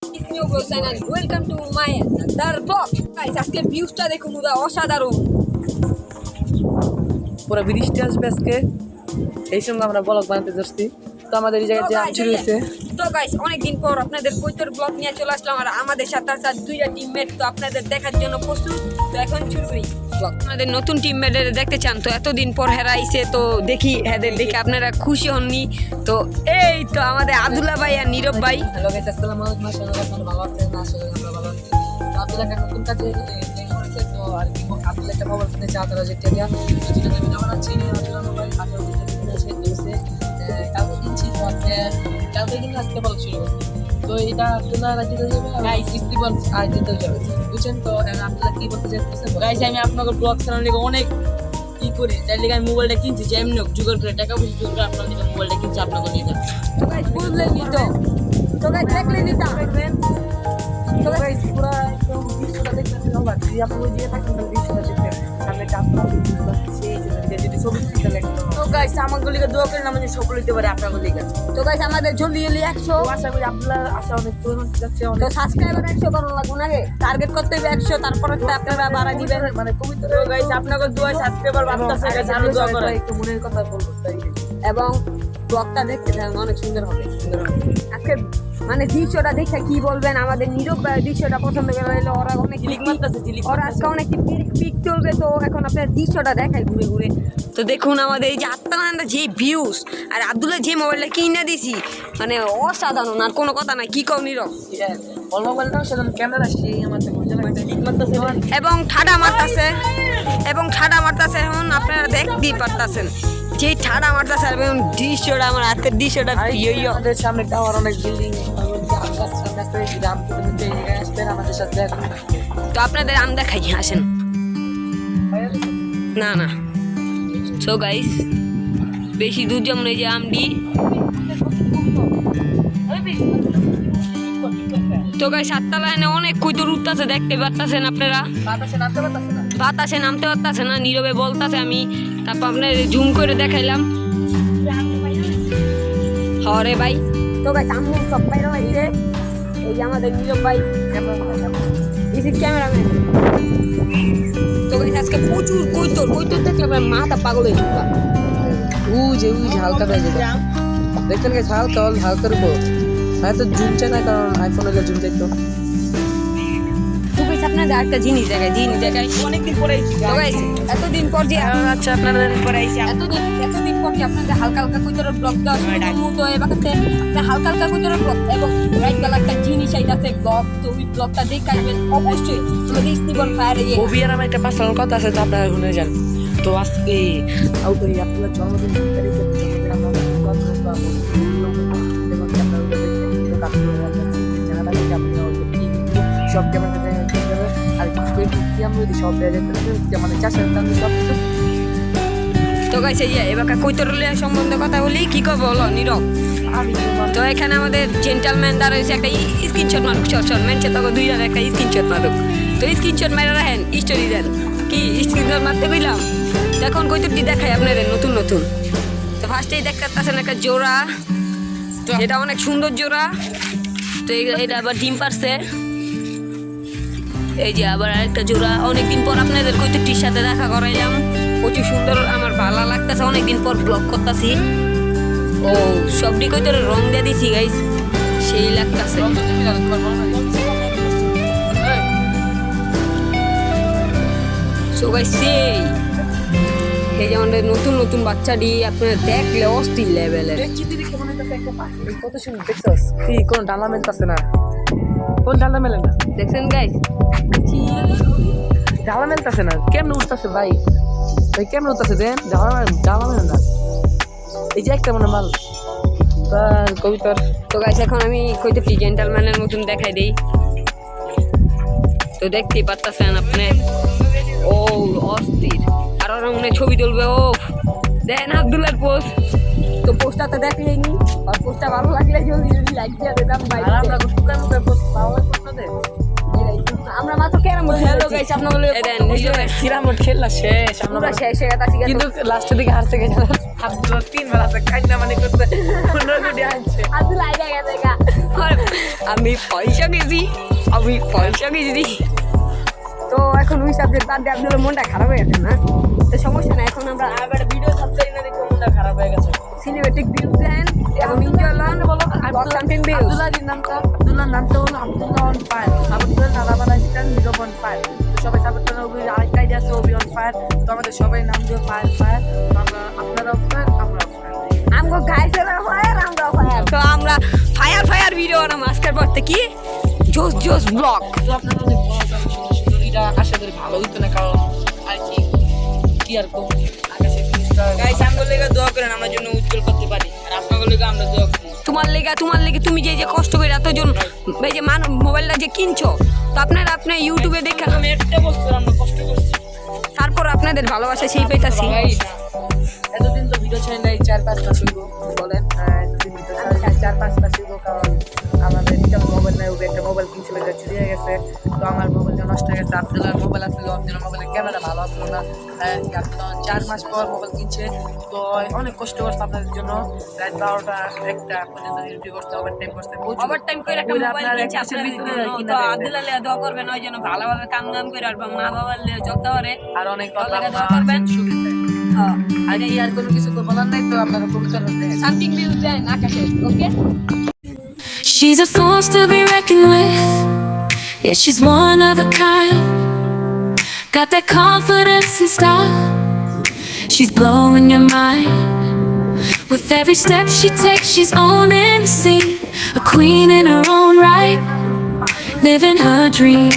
Welcome to my other blog. Guys আজকে ভিউজটা দেখুন, পুরো অসাধারণ। পুরো বৃষ্টি আসবে আজকে, এই সঙ্গে আমরা ব্লগ বানাতে যাচ্ছি। তো আমাদের এই জায়গায় জাম শুরু হয়েছে। তো গাইস অনেকদিন পর আপনাদের কৈতর ব্লগ নিয়ে চলে আসলাম, আর আমাদের সাথে সাথে দুইটা টিমমেট তো আপনাদের দেখার জন্য প্রস্তুত। তো এখন শুরু করি ব্লগ। আমাদের নতুন টিমমেটদের দেখতে চান তো এতদিন পর হেরা আইছে, তো দেখি এদের দেখে আপনারা খুশি হননি। তো এই তো আমাদের আব্দুল্লাহ ভাই আর নীরব ভাই। হ্যালো গাইস, আসসালামু আলাইকুম। মাশাআল্লাহ আপনারা ভালো আছেন? আসলে আমরা ভালো আছি। তো আব্দুল্লাহ একটা নতুন কাজে জয়েন করেছে, তো আর কি আব্দুল্লাহ একটা খবর শুনেছে আপনারা যেটা দিয়া যেটা আমি বানাচ্ছি আব্দুল্লাহ মোবাইল 18 দিনের ভিতরে শেষ হয়েছে। কালকে কিনছি, তো কালকে কিন্তু আজকে বল ছিল। তো এটা আব্দুল্লাহ রাজি হয়ে যাবে, গাইস ইস্তিবল আর দিতে যাবে, বুঝছেন? তো আব্দুল্লাহ কি বলতে চাইতেছে? গাইস আমি আপনাদের ব্লগ চ্যানেল থেকে অনেক কি করে তাই লিগে আমি মোবাইলটা কিনছি, যে এমনি জুগার করে টাকা পয়সা জুগার করে আপনাদের লিগে মোবাইলটা কিনছি আপনাদের লিগে। তো গাইস বুঝলেনই তো গাইস দেখলেনই তো তো গাইস পুরো একদম দৃশ্যটা দেখতেছেন, আমরা যদি আপনি দিয়ে থাকেন তাহলে দৃশ্যটা দেখবেন। সামনে চাপটা সেই যদি ছবি তুলতে লাগবে। তো গাইস আমাদের লিগে দোয়া করেন, আমি সফল হতে পারি আপনাদের লিগে। তো গাইস আমাদের জলদি 100 আশা করি আপনার আশা অনেক পূরণ যাচ্ছে। তো সাবস্ক্রাইবার 100 করার লাগবে না রে, টার্গেট করতে হবে 100, তারপরে তো আপনারা বাড়া দিবেন। মানে পবিত্র তো গাইস আপনাদের দোয়া সাবস্ক্রাইবার বাড়তেছে, গাইস আপনি দোয়া করেন। একটু মনের কথা বলবো তাই। এবং ব্লগটা দেখতে থাকুন, অনেক সুন্দর হবে। আজকে মানে দৃশ্যটা দেখে কি বলবেন, আমাদের নীরব ভাই দৃশ্যটা পছন্দ করে হলে ওরা অনেক ঝিলিক মারতেছে, ঝিলিক ওরা আজকে অনেক পিক তুলবে। তো এখন আপনার দৃশ্যটা দেখায় ঘুরে ঘুরে। তো দেখুন আমাদের এই যে আত্মানন্দা যে ভিউজ, আর আব্দুল্লাহ যে মোবাইলটা কিনে দিছি, মানে অসাধারণ, আর কোনো কথা নাই। কি কও নীরব? অল মোবাইলটা সেজন্য ক্যামেরা সেই আমার তো বুঝে লাগছে ঝিলিক মারতেছে। এবং ঠাডা মারতাছে এখন আপনারা দেখতেই পারতাছেন যে ঠাডা মারতাছে। আর এবং দৃশ্যটা আমার হাতের দৃশ্যটা প্রিয়। আমাদের সামনে টাওয়ার, অনেক বিল্ডিং, আমাদের সাথে এখন তো আপনাদের আম দেখাই, আসেন। না না সো গাইস বেশি দূর যেমন এই যে আমডি। তো গাইস 7 লাইনে অনেক কইতো উঠতেছে, দেখতে পারতাছেন আপনারা। বাতাসে নামতে পারতাছে না, নীরবে বলতাছে আমি। তারপর আপনার জুম করে দেখাইলাম। হরে ভাই তো গাইস আমি সব বাইরে হইছে। এই যে আমাদের নীরব ভাই ক্যামেরাম্যান। তো গাইস আজকে প্রচুর কইতো দেখলে আমার মাথা পাগল হয়ে যাবে। উজ হালকা হয়ে যাবে, দেখছেন গাইস? হালকার উপর হয়তো জুম চাই না, কারণ আইফোন হলে জুম চাইতো। তো গাইস আপনাদের একটা জিনিস দেখাই অনেকদিন পরে আইছি তো গাইস এতদিন পর যে আচ্ছা আপনাদের পরে আইছি। এতদিন পর যে আপনাদের হালকা কইতরের ব্লগ দেওয়া শুরু করবো। তো এবার হালকা কইতরের ব্লগ এবং রাইট বেলা একটা জিনিস আইতাছে ব্লগ। তো ওই ব্লগটা দেখাইবেন অবশ্যই। আমাদের স্টিবন ফায়ারে যে কবি আর আমার একটা পার্সোনাল কথা আছে, তো আপনারা শুনে যান। তো আজকে আপনার জন্মদিন তারিখে আমরা সব ক্যামেরা আর সব মানে চাষের সব কিছু। তো গাইছে যে এবার কৈতরলিয়া সম্বন্ধে কথা বলি, কি করবো বলো নীরব? তো এখানে আমাদের জেন্টালম্যান দ্বারা হয়েছে একটা স্ক্রিনশট মারুক। শর্ট মেনছে তখন 2 আর একটা স্ক্রিনশট মারুক। তো স্ক্রিনশট মেরে রাখেন, স্টোরি দেন। কি স্ক্রিনশট মারতে কইলাম? দেখুন কৈতরটি দেখাই আপনাদের নতুন। তো ফার্স্টেই দেখতে পাচ্ছেন একটা জোড়া, এটা অনেক সুন্দর জোড়া। তো এটা আবার ডিম পারছে। এই যে আবার আরেকটা জোড়া। অনেকদিন পর আপনাদের কৈতরটির সাথে দেখা করাইলাম, প্রচুর সুন্দর, আমার ভালো লাগতেছে। অনেকদিন পর ব্লগ করতেছি। ও সবটি কৈতরের রং দিয়ে দিছি গাইস, সেই লাগতেছে। সো গাইস এই যে আমাদের নতুন বাচ্চাটি আপনারা দেখলে অস্থির লেভেলের। কত সুন্দর দেখছস? কি কোন ডালা মেলতাছে না? কোন ডালা মেলে না দেখছেন গাইস? ডালা মেলতাছে না, কেমন উঠতাছে ভাই? কেমন উঠতাছে দেন? ডালা মেলে না। এই যে একটা মনে মাল কবিতার। তো গাইস এখন আমি কইতেছি জেন্টালম্যানের মতন দেখাই দেই। তো দেখতেই পারতেছেন আপনি, ও অস্থির। আর ওরা মনে ছবি তুলবে। ও দেন আব্দুল্লাহর পোস্ট। তো পোস্টটা তো দেখলেই নি, আর পোস্টটা ভালো লাগলে জলদি লাইক দিয়ে দিতাম ভাই। আর আমরা সুকার মুখে পোস্ট পাওয়া করতে দে। আমরা মাত্র ক্যারাম বোর্ড হ্যালো গাইস আপনাদের দেন নিজে ক্যারাম বোর্ড খেলা শেষ, আমরা শেষ হয়ে গেছে। কিন্তু লাস্টের দিকে হারতে গেছে। আব্দুল্লাহ 3 বেলা কান্না মানে করতে 15 কোটি আনছে। আব্দুল্লাহ আইডা গেছে গা। আমি পয়সা গেছি তো এখন ওই সাবজেক্ট বাদ দিয়ে আপনাদের মনটা খারাপ হয়ে গেছে না তো সমস্যা না এখন আমরা আবার ভিডিও ছাড়তে না দেখে মনটা খারাপ হয়ে গেছে। সিনেমেটিক ভিউজ দেন এবং এনজয় লান বলো কন্টেন্ট ভিউজ আব্দুল্লাহর নামটা হলো আব্দুল্লাহ অন ফায়ার। সাপোর্ট করেন নালা বানাইছেন নীরব অন ফায়ার। সবাই সাপোর্ট করেন। ওই আরেকটা আইডিয়া আছে ওবি অন ফায়ার। তো আমাদের সবাই নাম দিয়ে ফায়ার। তো আমরা আপনারাও ফায়ার আমরাও ফায়ার। আমগো গাইছেরা ফায়ার আমরা ফায়ার তো আমরা ফায়ার ভিডিও বানাবো আজকের পর থেকে জোস ব্লগ তো আপনারা অনেক বড় সুন্দর এটা আশা করি ভালো হইতো না কারণ আর কি আর কম আকাশে গাইস আমগো লেগে দোয়া করেন আমার জন্য উজ্জ্বল করতে পারি আর আপনাদের লেগে আমরা দোয়া করি। তোমার লেগে তুমি যে কষ্ট করে এতজন এই যে মোবাইলটা যে কিনছো তো আপনারা আপনি ইউটিউবে দেখে আমি একটা বছর আমরা কষ্ট করছি তারপর আপনাদের ভালোবাসা সেই পেতাছি এতদিন তো ভিডিও চ্যানেল 4-5 মাস হইব বলেন এতদিন ভিডিও চ্যানেল 4-5 মাস হইব কারণ আমাদের একটা মোবাইল নাই ওবে একটা মোবাইল কিনছিল এটা চুরি হয়ে গেছে তো আমার মোবাইলটা নষ্ট হয়ে গেছে আব্দুল্লাহর মোবাইল আছে আব্দুল্লাহর মোবাইলের ক্যামেরা ভালো আসলো না আব্দুল্লাহ 4 মাস পর মোবাইল কিনছে তো অনেক কষ্ট করছে আপনাদের জন্য রাত 12টা 1টা পর্যন্ত ডিউটি করতে ওভারটাইম করতে ওভারটাইম করে একটা মোবাইল কিনছে আপনাদের জন্য তো আব্দুল্লাহ লে দোয়া করবেন ওই জন্য ভালোভাবে কাম করে আর মা বাবার লে যত করে আর অনেক দোয়া করবেন হ্যাঁ আর কি আর কোনো কিছু তো বলার নাই তো আপনারা কবিতা বলতে সামথিং ভিউজ দেন আকাশে ওকে She's a force to be reckoned with. Yeah, she's one of a kind. Got that confidence and style. She's blowing your mind. With every step she takes, she's owning the scene. A queen in her own right, living her dream.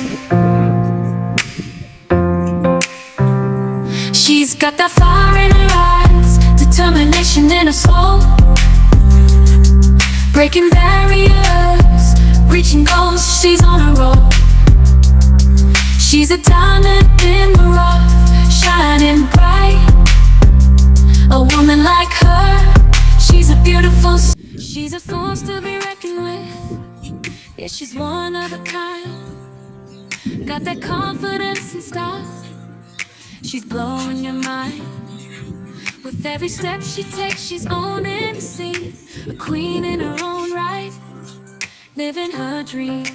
She's got that fire in her eyes, determination in her soul. Breaking barriers, reaching goals, she's on a roll. She's a diamond in the rough, shining bright. A woman like her, she's a beautiful. She's a force to be reckoned with. Yeah, she's one of a kind. Got that confidence and style. She's blowing your mind. With every step she takes, she's owning the scene. A queen in her own right, living her dream.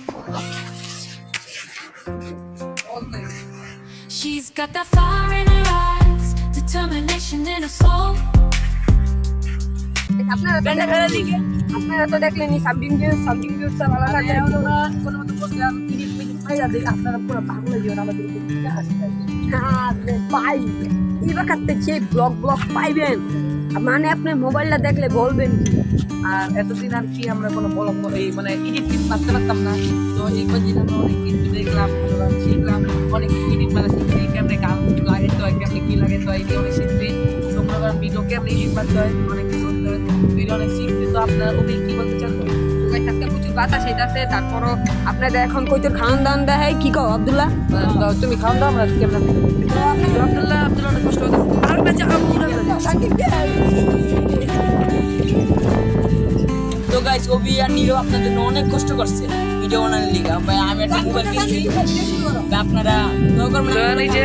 She's got that fire in her eyes, determination in her soul. আপনারা তো দেখলেনই something views ভালো লাগে কোনো মতো বসে আপনারা পুরো পাগল হয়ে যাবেন আমাদের পাই এবারতে যে ব্লগ পাইবেন মানে আপনি মোবাইলটা দেখলে বলবেন কি আর এতদিন আর কি আমরা কোনো বড় মানে এডিট করতে পারতাম না তো এই কদিন আমরা অনেক কিছু দেখলাম শিখলাম অনেক কিছু এডিট মানে শিখছি কেমনে গান লাগাইতে হয় কেমনে কি লাগাইতে হয় এটি অনেক শিখছি তোমরা ভিডিও কেমনে এডিট করতে হয় অনেক কিছু ভিডিও অনেক শিখছি তো আপনার ওই কি বলতে চান থাকতে প্রচুর বাতাস আছে তারপরও আপনাদের এখন কইতর খাওয়ান দাওয়ান দেয় কি কও আব্দুল্লাহ তুমি খাওয়া দাও আমরা কেমন আব্দুল্লাহ অনেক কষ্ট হতো তো গাইস ওবি আর নীরব আপনাদের জন্য অনেক কষ্ট করছে ভিডিও বানানোর লিগা ভাই আমি একটা মোবাইল কিনছি আপনারা দোয়া করবেন এই যে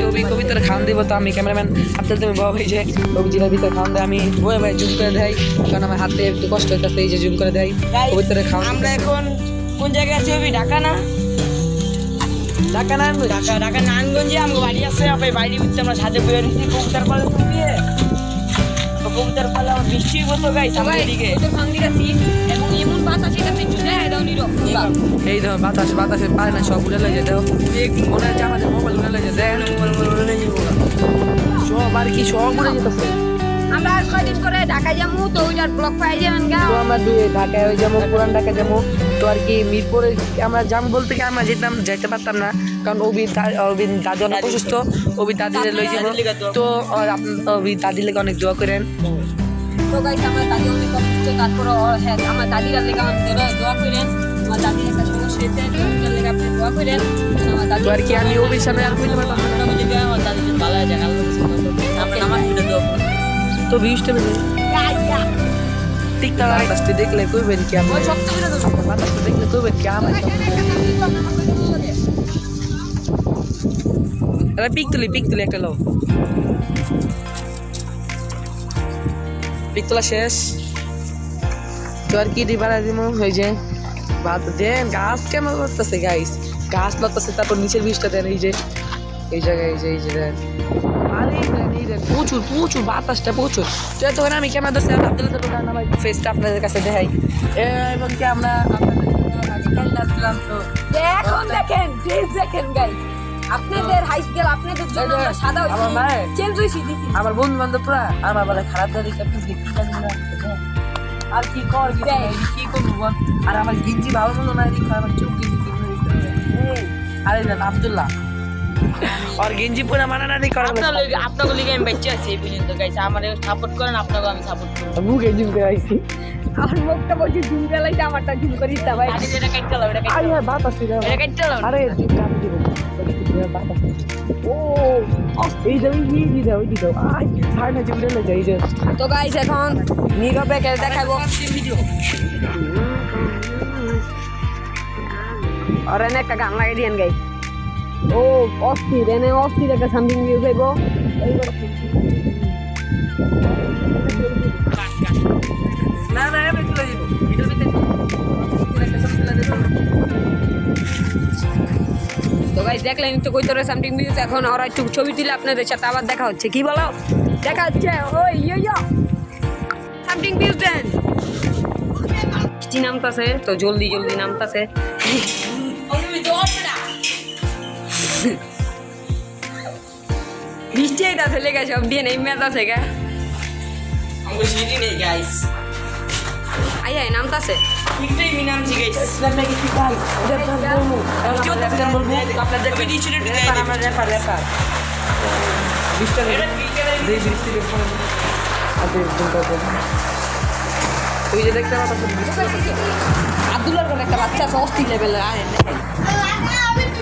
ওবি কবিতার খান দিব তো আমি ক্যামেরাম্যান আপনাদের তুমি বাবা এই যে ওবি জিলার ভিতরে খান দেয় আমি বয়ে ভাই জুম করে দেয় কারণ আমার হাতে একটু কষ্ট হইতেছে এই যে জুম করে দেয় কবিতার খান আমরা এখন কোন জায়গায় আছি ওবি ঢাকা না ঢাকা নারায়ণগঞ্জে আমার বাড়ি আছে আপনার বাড়ির ভিতরে আমরা সাজে বয়ে রয়েছি কবুতর পালে তো দিয়ে কবুতর পালে আমার বৃষ্টি হতো গাইস আমার এদিকে কইতর খাওয়ান দিয়েছি এবং এমন বাতাস আছে একটু দেয় দাও নীরব এই ধর বাতাসে পারে না সব উড়ে লেগে দেও মনে হচ্ছে আমাদের মোবাইল উড়ে লেগে দেন মোবাইল উড়ে নিব সব আর কি সব উড়ে যেতেছে আমরা আর কয়দিন করে ঢাকায় যাবো তো ওইটার ব্লগ পাই যাবেন গা তো আমরা ঢাকায় ওই যাবো পুরান ঢাকায় যাবো তো আর কি মিরপুরে আমরা যাম বলতে কি আমরা যাইতে পারতাম না কারণ অবির দাদি অনেক অসুস্থ অবির দাদিরে লই যাবো তো অবির দাদির লেগে অনেক দোয়া করেন তো গাইস আমার দাদি অনেক অসুস্থ তারপর হ্যাঁ আমার দাদিরা লেগে আমাদের দোয়া করেন আমার দাদির একটা সমস্যা হয়েছে ওটার লেগে আপনি দোয়া করেন আমার দাদি তো আর কি আমি অবির সামনে আর কইতে পারলাম না আমি যদি আমার দাদির জন্য ভালো আছে আমরা আমার ভিডিও দোয়া করব তো ভিউজটা বেশি টিকটক বাতাসটা দেখলে কইবেন কি আপনি বাতাসটা দেখলে কইবেন কি আমার আরে পিক তুলি একটা লো পিক তোলা শেষ তো আর কি দিবার দিমু হয়ে যায় ভাত দেন, গাছ কেমন করতেছে গাইস, গাছ লাগতেছে। তারপর নিচের বীজটা দেন, এই যে এই জায়গায়, এই যে দেন, আরে এই দেন, প্রচুর প্রচুর বাতাসটা প্রচুর। তো তখন আমি ক্যামেরা ধরছি, আব্দুল্লাহ তো আমার ফেসটা আপনাদের কাছে দেখাই। এবং কি আমরা আপনাদের আগে কালকে আসলাম, তো এখন দেখেন ড্রেস দেখেন গাইস, আপনাদের হাই স্কুল আপনাদের জন্য আমরা সাদা আমার মায়ের চেঞ্জ হইছি দিছি। আমার বন্ধু বান্ধবরা আমার বলে খারাপ দাদি কি জানি না, আর কি কর কি করবো বল। আর আমার গিঞ্জি ভালো মতো না দেখো, আমার চোখ গিঞ্জি আরে না আব্দুল্লাহ আর গেঞ্জি পরে মানানানি করা আপনাকে লিগে আমি বেঁচে আছি এই পর্যন্ত গাইছে। আমার সাপোর্ট করেন, আপনাকে আমি সাপোর্ট করবো। মুখ গেঞ্জি করে আইছি। আমার মুখটা বলছি ঝুম গেলাইতে আমারটা ঝুম করিস না ভাই। আরে এটা কাটতে লাও, এটা আরে কাটতে লাও, বাত আসছে এটা কাটতে লাও। আরে আমি দিব বাত আসছে। ও এই দাও এই দাও এই দাও আই ছাড় না জিমে লে যাই যে। তো গাইস এখন নীরবে কে দেখাবো আর এনে একটা গান লাগিয়ে দিয়েন গাইস। ও অস্থির, এনে অস্থির একটা সামথিং নিউজ হইব। না না আমি চলে যাব ভিডিওর ভিতরে একটা সব চলে দেব। তো গাইস দেখলেন তো কই তোরে সামথিং নিউজ। এখন ওরা একটু ছবি তুলে আপনাদের সাথে আবার দেখা হচ্ছে। কি বলো দেখা হচ্ছে? ওই ইয়ো সামথিং নিউজ দেন। বৃষ্টি নামতাছে, তো জলদি জলদি নামতাছে। বৃষ্টি আইতাছে লেগে সব দিয়ে নেই মেতাছে গা। আমাকে সিঁড়ি নেই গাইস, আই আই নামতাছে। ঠিকটাই আমি নামছি গাইস। এটা নাকি কি ভাই এটা বলবো কি হচ্ছে এটা বলবো আপনার দেখবে নিচে একটু দেয় দিন। আমার রেফার বৃষ্টি এটা বিকেলে দেই বৃষ্টি দেখো আদে বলতে ওই যে দেখতে পাচ্ছ বৃষ্টি আব্দুল্লাহর ঘরে একটা বাচ্চা আছে অস্থির লেভেলের। আরে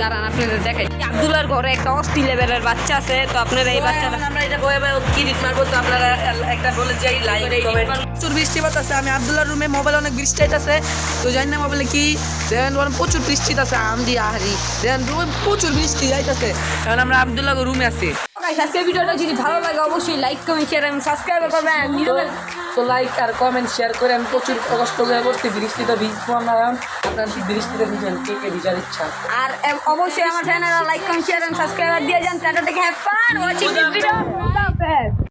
দাঁড়ান আপনাদের দেখাই। আব্দুল্লাহর ঘরে একটা অস্থির লেভেলের বাচ্চা আছে। তো আপনারা এই বাচ্চাটা আমরা এটা কইবে কি রিট মারবো, তো আপনারা একটা বলে যাই লাইক কমেন্ট। প্রচুর বৃষ্টি বাতাসে, আমি আব্দুল্লাহর রুমে মোবাইল অনেক বৃষ্টি আইতাছে, তো জানি না মোবাইলে কি দেন প্রচুর বৃষ্টি আছে আমদি আহারি দেন প্রচুর বৃষ্টি আইতাছে। কারণ আমরা আব্দুল্লাহ রুমে আছি। গাইস আজকের ভিডিওটা যদি ভালো লাগে অবশ্যই লাইক কমেন্ট শেয়ার এবং সাবস্ক্রাইব করবেন। তো লাইক আর কমেন্ট শেয়ার করে আমি প্রচুর কষ্ট করে করতে বৃষ্টিতে ভিজবো আমরা। আপনার বৃষ্টিতে ভিজেন কে কে ভিজার ইচ্ছা? আর অবশ্যই আমার চ্যানেলে লাইক কমেন্ট শেয়ার এবং সাবস্ক্রাইব দিয়ে যান। টাটা থেকে have fun watching this video.